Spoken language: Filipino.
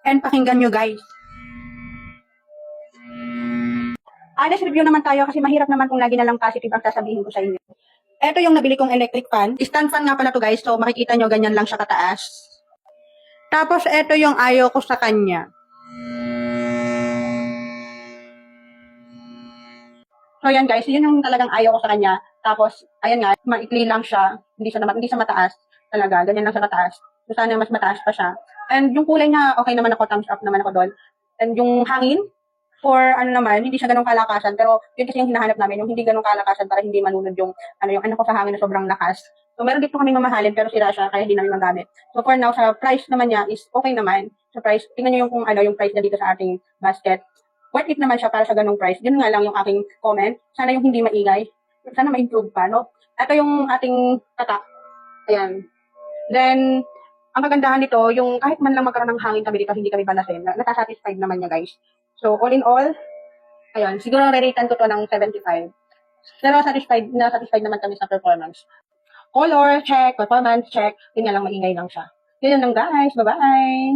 And pakinggan nyo guys. Honest review naman tayo kasi mahirap naman kung lagi na lang positive ang sasabihin ko sa inyo. Ito yung nabili kong electric fan. Stand fan nga pala to guys. So makikita nyo ganyan lang siya kataas. Tapos ito yung ayaw ko sa kanya. So yan guys, yun yung talagang ayaw ko sa kanya. Tapos ayan nga, maikli lang siya. Hindi siya mataas talaga. Ganyan lang siya kataas. So sana mas mataas pa siya. And yung kulay niya, okay naman ako, thumbs up naman ako doon. And yung hangin, for ano naman, hindi siya ganong kalakasan. Pero yun kasi yung hinahanap namin, yung hindi ganong kalakasan para hindi manunod yung ano ko sa hangin na sobrang lakas. So meron dito kami mamahalin pero sira siya kaya hindi namin magamit. So for now, sa price naman niya is okay naman. Sa price, tingnan niyo yung kung yung price niya dito sa ating basket. Worth it naman siya para sa ganong price. Yun nga lang yung aking comment. Sana yung hindi maingay. Sana ma-improve pa, no? Ito yung ating tatak. Ayan. Then, ang kagandahan nito, yung kahit man lang magkaroon ng hangin kami dito, hindi kami balasin. Natasatisfied naman niya, guys. So, all in all, ayun, siguro reratean ko to ng 75. Pero satisfied naman kami sa performance. Color, check. Performance, check. Yun nga lang, maingay lang siya. Yun lang guys. Bye-bye!